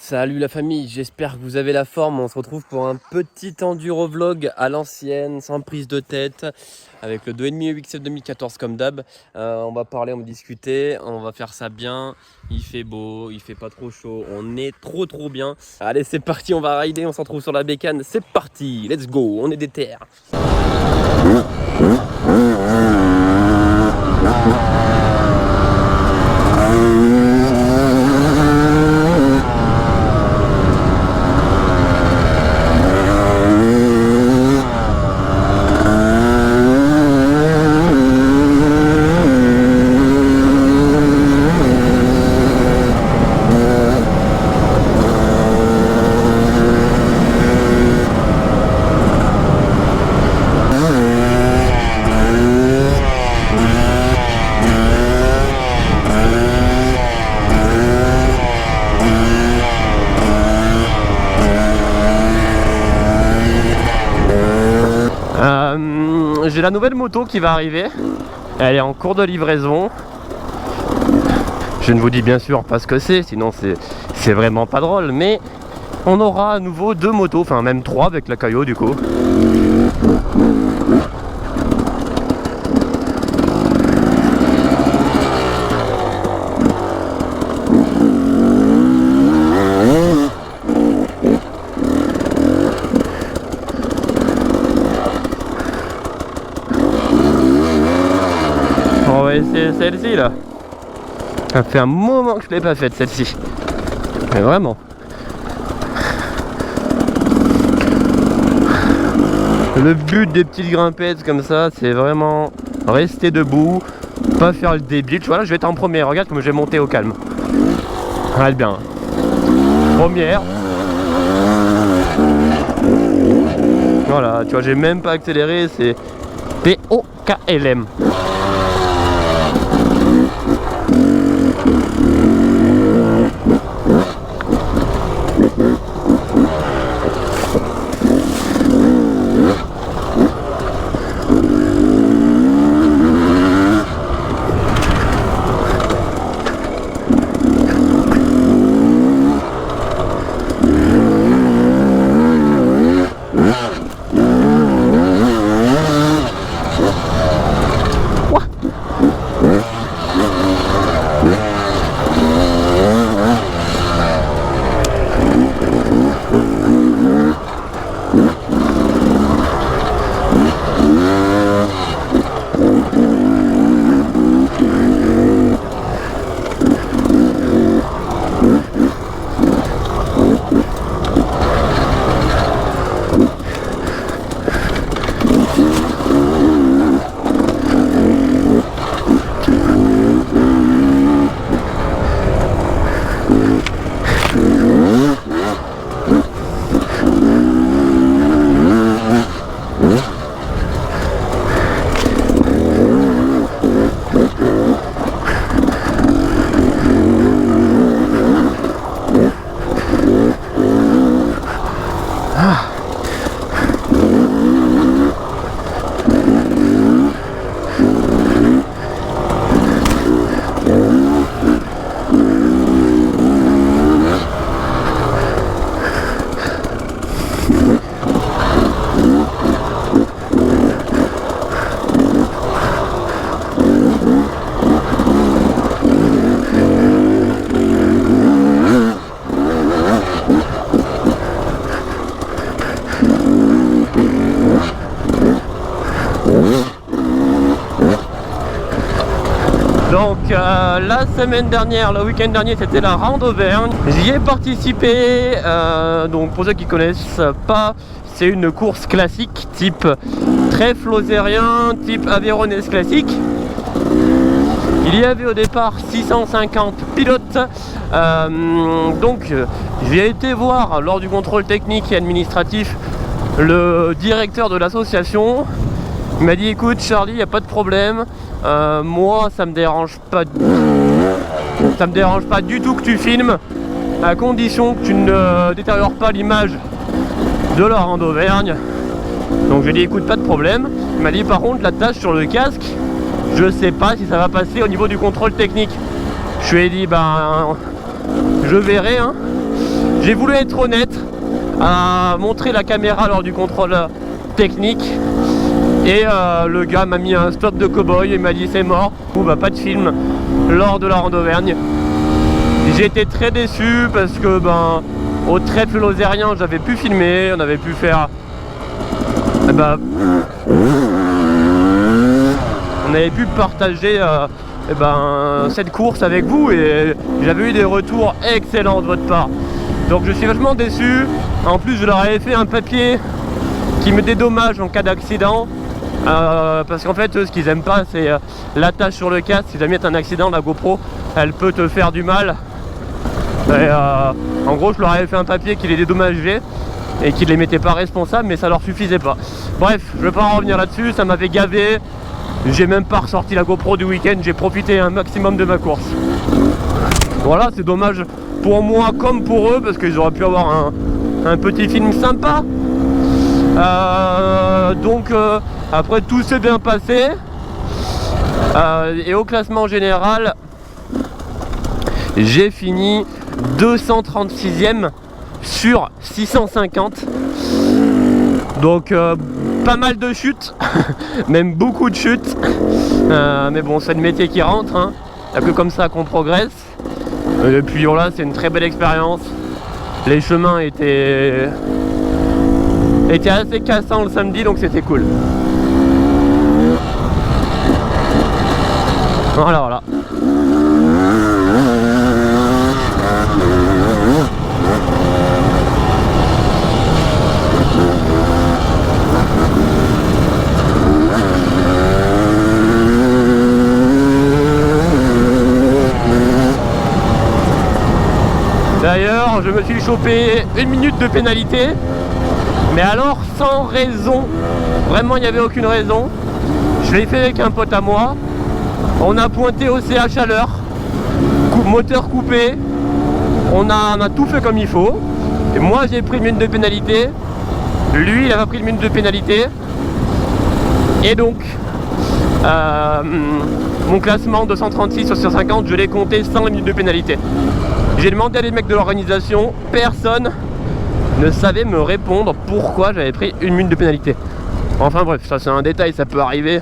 Salut la famille, j'espère que vous avez la forme. On se retrouve pour un petit enduro vlog à l'ancienne, sans prise de tête, avec le 2.5 UXF 2014 comme d'hab. On va parler, on va discuter, on va faire ça bien. Il fait beau, il fait pas trop chaud, on est trop bien. Allez, c'est parti, on va rider, on se retrouve sur la bécane. C'est parti, let's go, on est des terres. J'ai la nouvelle moto qui va arriver, elle est en cours de livraison. Je ne vous dis bien sûr pas ce que c'est, sinon c'est vraiment pas drôle, mais on aura à nouveau 2 motos, enfin même 3 avec la Caio du coup. On va essayer celle-ci là. Ça fait un moment que je l'ai pas faite celle-ci. Mais vraiment. Le but des petites grimpettes comme ça, c'est vraiment rester debout, pas faire le débile. Voilà, je vais être en première. Regarde comme je vais monter au calme. Regarde bien. Première. Voilà, tu vois, j'ai même pas accéléré, c'est POKLM. Donc la semaine dernière, le week-end dernier, c'était la Rande Auvergne. J'y ai participé. Donc pour ceux qui connaissent pas, c'est une course classique type trèfle lozérien, type Aveyronnaise classique. Il y avait au départ 650 pilotes. Donc j'ai été voir lors du contrôle technique et administratif le directeur de l'association. Il m'a dit écoute Charlie, il n'y a pas de problème. Moi ça me dérange pas du tout que tu filmes, à condition que tu ne détériores pas l'image de la Rande Auvergne. Donc je lui ai dit écoute, pas de problème. Il m'a dit par contre la tâche sur le casque, je sais pas si ça va passer au niveau du contrôle technique. Je lui ai dit ben je verrai hein. J'ai voulu être honnête, à montrer la caméra lors du contrôle technique. Et le gars m'a mis un stop de cow-boy et m'a dit c'est mort, ou bah pas de film lors de la Rande Auvergne. J'ai été très déçu parce que ben au trèfle lozérien j'avais pu filmer, on avait pu faire on avait pu partager cette course avec vous et j'avais eu des retours excellents de votre part. Donc je suis vachement déçu. En plus je leur avais fait un papier qui me dédommage en cas d'accident. Parce qu'en fait eux, ce qu'ils aiment pas c'est l'attache sur le casque. Si jamais tu as un accident, la GoPro elle peut te faire du mal. Et, en gros je leur avais fait un papier qui les dédommageait et qui les mettait pas responsables, mais ça leur suffisait pas. Bref, je vais pas en revenir là-dessus, ça m'avait gavé. J'ai même pas ressorti la GoPro du week-end, j'ai profité un maximum de ma course. Voilà, c'est dommage pour moi comme pour eux parce qu'ils auraient pu avoir un petit film sympa. Après tout s'est bien passé. Et au classement général, j'ai fini 236e sur 650. Donc pas mal de chutes, même beaucoup de chutes. Mais bon, c'est le métier qui rentre, hein. Il n'y a que comme ça qu'on progresse. Et puis voilà, c'est une très belle expérience. Les chemins étaient assez cassants le samedi, donc c'était cool. Voilà. D'ailleurs, je me suis chopé 1 minute de pénalité, mais alors sans raison. Vraiment, il n'y avait aucune raison. Je l'ai fait avec un pote à moi. On a pointé au CH à l'heure, moteur coupé. On a tout fait comme il faut. Et moi, j'ai pris 1 minute de pénalité. Lui, il a pas pris 1 minute de pénalité. Et donc, mon classement 236 sur 150, je l'ai compté sans minutes de pénalité. J'ai demandé à les mecs de l'organisation, personne ne savait me répondre pourquoi j'avais pris 1 minute de pénalité. Enfin bref, ça c'est un détail, ça peut arriver.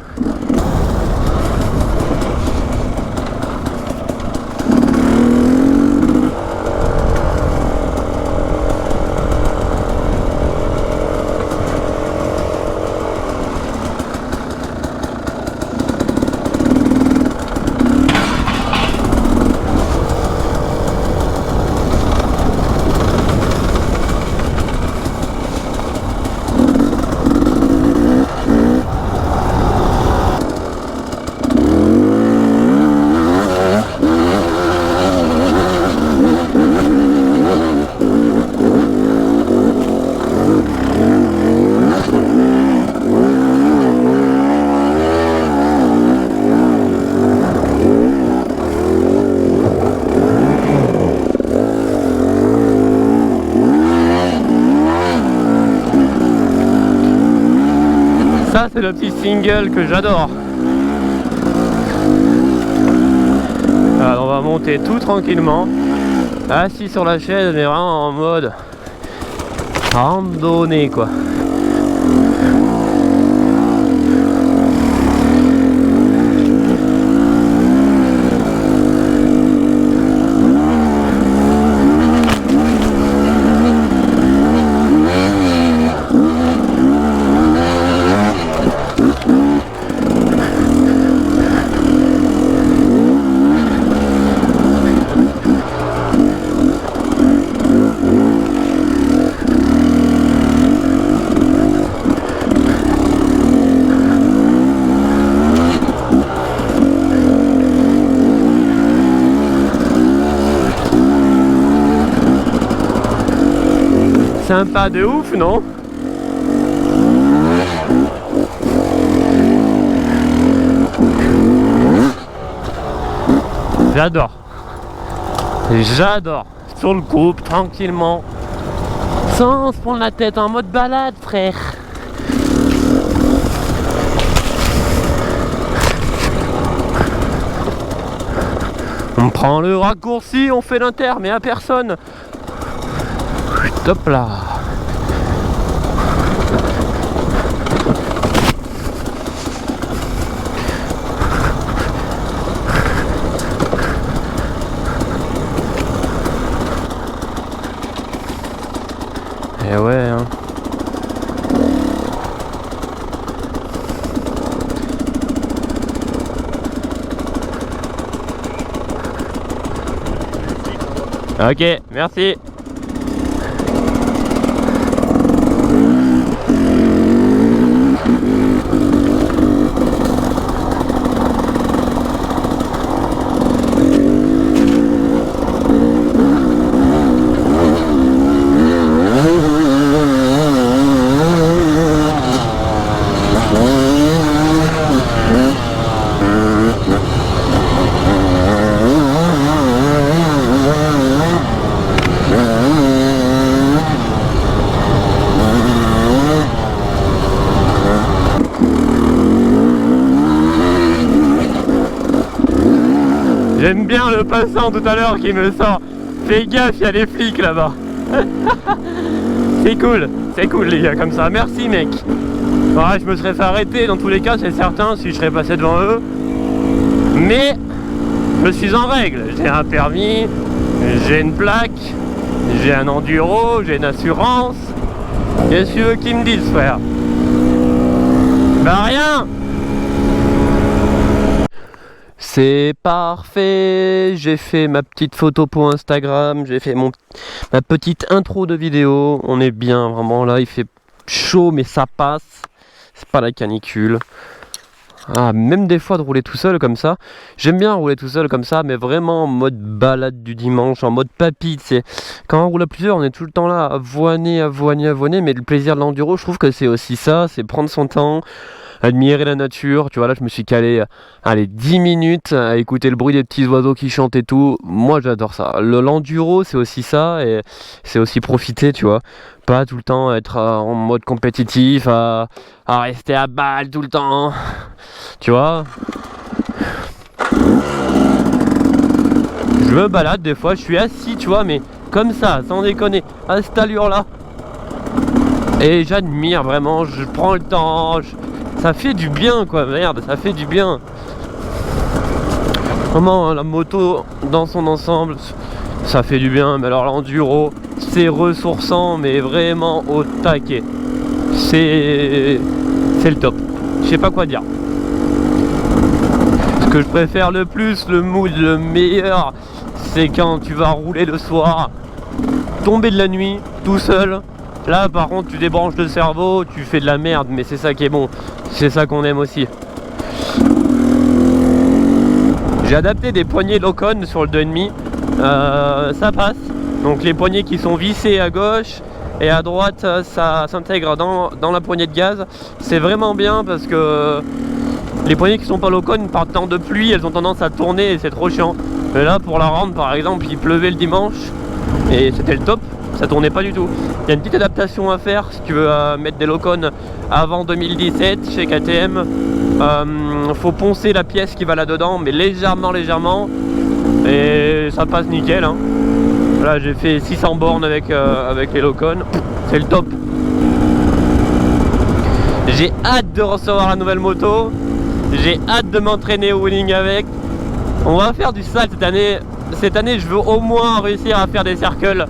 Ça c'est le petit single que j'adore. Alors on va monter tout tranquillement, assis sur la chaise, mais vraiment en mode randonnée quoi. Sympa de ouf, non? J'adore. J'adore. Sur le couple, tranquillement. Sans se prendre la tête, en mode balade, frère. On prend le raccourci, on fait l'inter, mais à personne. Top là. Et ouais hein. Ok, merci. J'aime bien le passant tout à l'heure qui me sort. Fais gaffe, il y a des flics là-bas. C'est cool les gars comme ça. Merci mec. Ouais, je me serais fait arrêter dans tous les cas, c'est certain, si je serais passé devant eux. Mais je suis en règle. J'ai un permis, j'ai une plaque, j'ai un enduro, j'ai une assurance. Qu'est-ce que tu veux qu'ils me disent frère? Bah rien. C'est parfait, j'ai fait ma petite photo pour Instagram, j'ai fait ma petite intro de vidéo, on est bien vraiment là, il fait chaud mais ça passe, c'est pas la canicule. Ah, même des fois de rouler tout seul comme ça, j'aime bien rouler tout seul comme ça, mais vraiment en mode balade du dimanche, en mode papy, c'est quand on roule à plusieurs, on est tout le temps là à avoiner, mais le plaisir de l'enduro, je trouve que c'est aussi ça, c'est prendre son temps, admirer la nature. Tu vois là je me suis calé allez 10 minutes à écouter le bruit des petits oiseaux qui chantent et tout. Moi j'adore ça. L'enduro c'est aussi ça et c'est aussi profiter tu vois. Pas tout le temps être en mode compétitif, à rester à balle tout le temps. Tu vois. Je me balade des fois, je suis assis tu vois mais comme ça, sans déconner, à cette allure là. Et j'admire vraiment, je prends le temps, ça fait du bien quoi, merde, ça fait du bien. Vraiment, la moto dans son ensemble, ça fait du bien. Mais alors l'enduro, c'est ressourçant, mais vraiment au taquet. C'est le top. Je sais pas quoi dire. Ce que je préfère le plus, le mood, le meilleur, c'est quand tu vas rouler le soir, tomber de la nuit, tout seul. Là par contre tu débranches le cerveau, tu fais de la merde, mais c'est ça qui est bon, c'est ça qu'on aime aussi. J'ai adapté des poignées Locon sur le 2,5, ça passe. Donc les poignées qui sont vissées à gauche et à droite, ça s'intègre dans la poignée de gaz. C'est vraiment bien parce que les poignées qui sont pas Locon, par temps de pluie, elles ont tendance à tourner et c'est trop chiant. Mais là pour la rendre par exemple, il pleuvait le dimanche et c'était le top. Ça tournait pas du tout. Il y a une petite adaptation à faire si tu veux mettre des Locon avant 2017 chez KTM. Faut poncer la pièce qui va là-dedans, mais légèrement, et ça passe nickel. Hein. Là j'ai fait 600 bornes avec les Locon. C'est le top. J'ai hâte de recevoir la nouvelle moto. J'ai hâte de m'entraîner au wheeling avec. On va faire du sale cette année. Cette année je veux au moins réussir à faire des circles.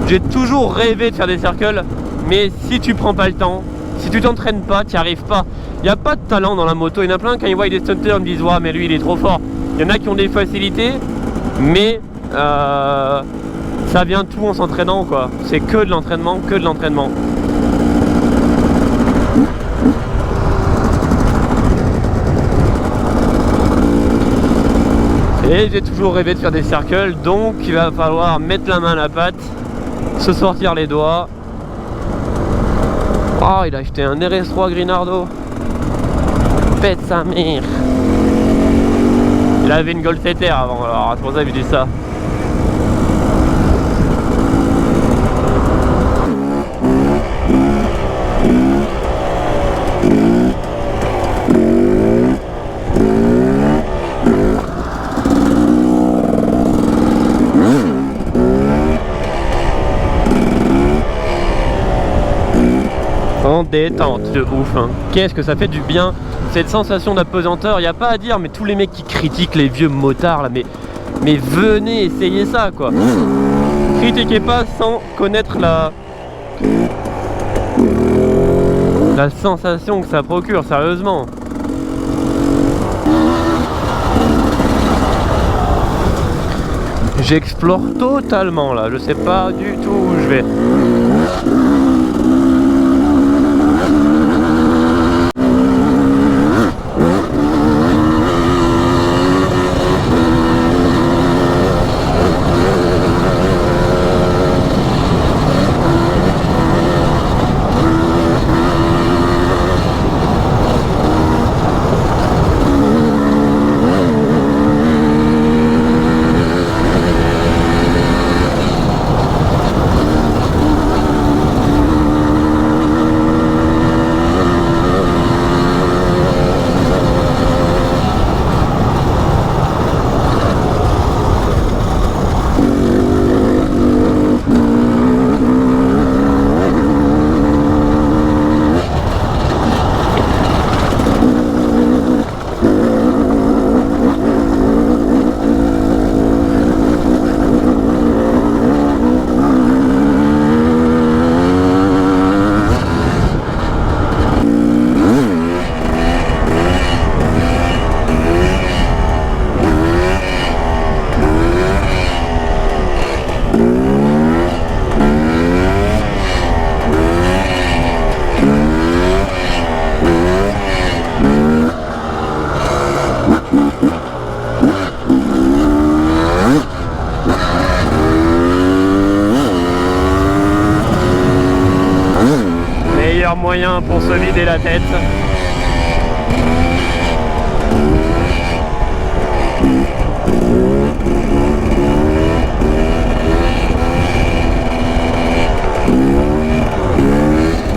J'ai toujours rêvé de faire des circles, mais si tu prends pas le temps, si tu t'entraînes pas, tu n'y arrives pas. Il n'y a pas de talent dans la moto. Il y en a plein quand ils voient des stunters, ils me disent ouais mais lui il est trop fort. Il y en a qui ont des facilités, mais ça vient tout en s'entraînant quoi. C'est que de l'entraînement, que de l'entraînement. Et j'ai toujours rêvé de faire des circles, donc il va falloir mettre la main à la pâte, se sortir les doigts. Oh, il a acheté un RS3 Grinardo. Pète sa mère. Il avait une Golf TR avant, alors c'est pour ça que je dis ça. en détente de ouf, hein. Qu'est-ce que ça fait du bien, cette sensation d'apesanteur, il n'y a pas à dire, mais tous les mecs qui critiquent les vieux motards là, mais venez essayer ça quoi. Critiquez pas sans connaître la sensation que ça procure, sérieusement. J'explore totalement là, je sais pas du tout où je vais. Moyen pour se vider la tête.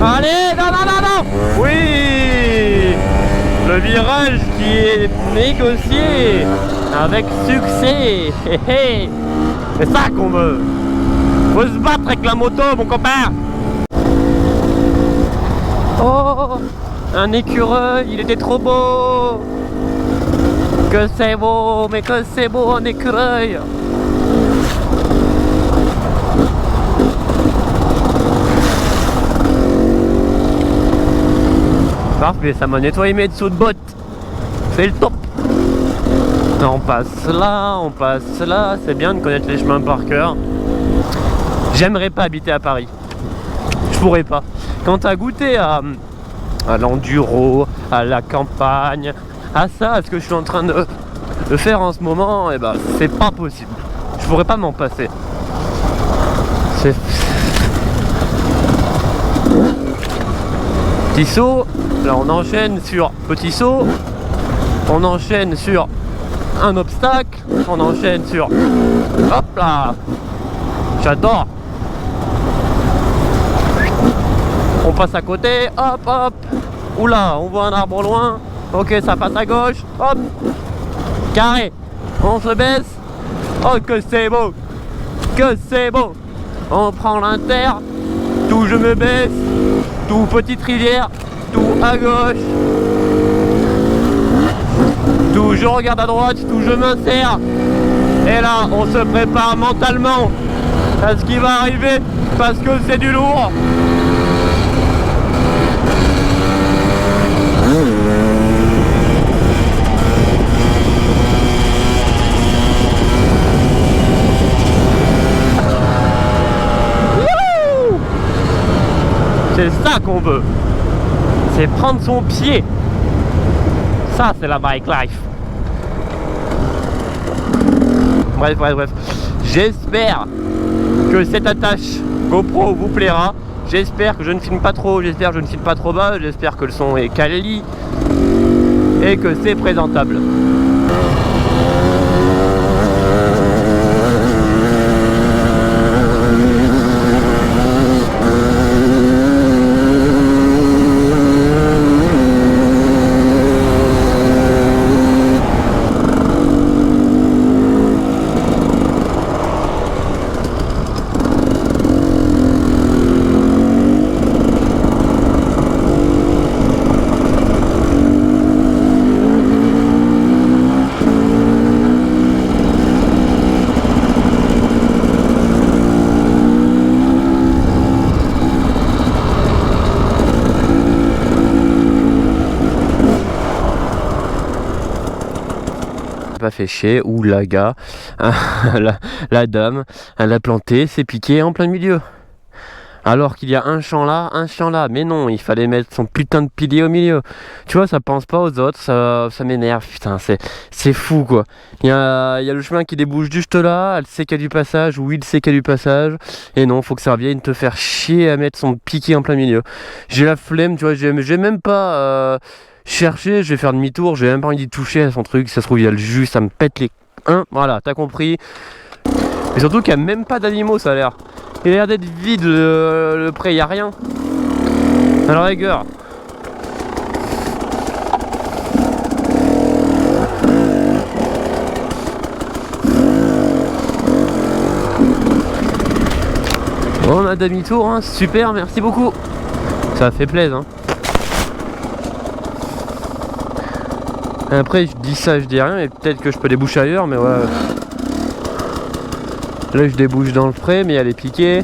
Allez, non, non, non, non. Oui, le virage qui est négocié avec succès. C'est ça qu'on veut. Faut se battre avec la moto, mon copain. Oh, un écureuil, il était trop beau. Que c'est beau, mais que c'est beau un écureuil. Parfait, ça m'a nettoyé mes dessous de bottes. C'est le top. On passe là, c'est bien de connaître les chemins par cœur. J'aimerais pas habiter à Paris. Je pourrais pas. Quand t'as goûté à l'enduro, à la campagne, à ça, à ce que je suis en train de faire en ce moment, et ben c'est pas possible. Je pourrais pas m'en passer. C'est petit saut, là on enchaîne sur petit saut, on enchaîne sur un obstacle, on enchaîne sur hop là. J'adore. On passe à côté, hop hop. Oula, on voit un arbre au loin. Ok, ça passe à gauche, hop. Carré. On se baisse. Oh que c'est beau. Que c'est beau. On prend l'inter. Tout je me baisse. Tout petite rivière. Tout à gauche. Tout je regarde à droite. Tout je m'insère. Et là, on se prépare mentalement à ce qui va arriver parce que c'est du lourd. C'est ça qu'on veut. C'est prendre son pied. Ça, c'est la bike life. Bref. J'espère que cette attache GoPro vous plaira. J'espère que je ne filme pas trop. J'espère que je ne filme pas trop bas. J'espère que le son est quali et que c'est présentable. pas fait chier, ou la gars, la dame, elle a planté, c'est piqué en plein milieu. Alors qu'il y a un champ là, mais non, il fallait mettre son putain de pilier au milieu. Tu vois, ça pense pas aux autres, ça m'énerve, putain, c'est fou quoi. Il y a le chemin qui débouche juste là, elle sait qu'il y a du passage, ou il sait qu'il y a du passage, et non, faut que ça vienne te faire chier à mettre son piquet en plein milieu. J'ai la flemme, tu vois, j'ai même pas cherché, je vais faire demi-tour, j'ai même pas envie d'y toucher à son truc, ça se trouve il y a le jus, ça me pète les... Hein, voilà, t'as compris. Et surtout qu'il n'y a même pas d'animaux, ça a l'air. Il a l'air d'être vide le pré, il n'y a rien. À la rigueur. Bon, on a demi-tour, hein. Super, merci beaucoup. Ça fait plaisir. Hein. Après, je dis ça, je dis rien, et peut-être que je peux déboucher ailleurs, mais ouais. Là je débouche dans le pré, mais elle est piquée.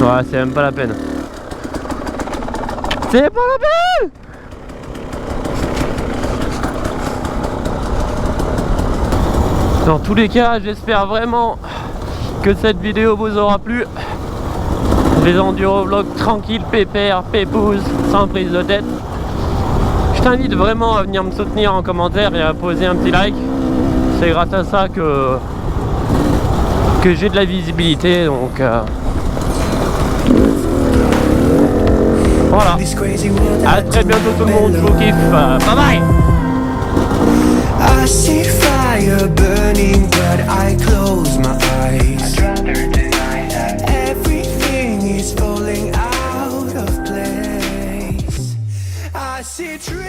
Ouais, c'est même pas la peine. C'est pas la peine. Dans tous les cas, j'espère vraiment que cette vidéo vous aura plu. Des enduro-vlogs tranquilles, pépère, pépouze, sans prise de tête. Je t'invite vraiment à venir me soutenir en commentaire et à poser un petit like. C'est grâce à ça que j'ai de la visibilité, donc voilà. À très bientôt tout le monde, je vous kiffe. Bye bye. I see fire burning, but I close my eyes. Everything is falling out of place. I see trees.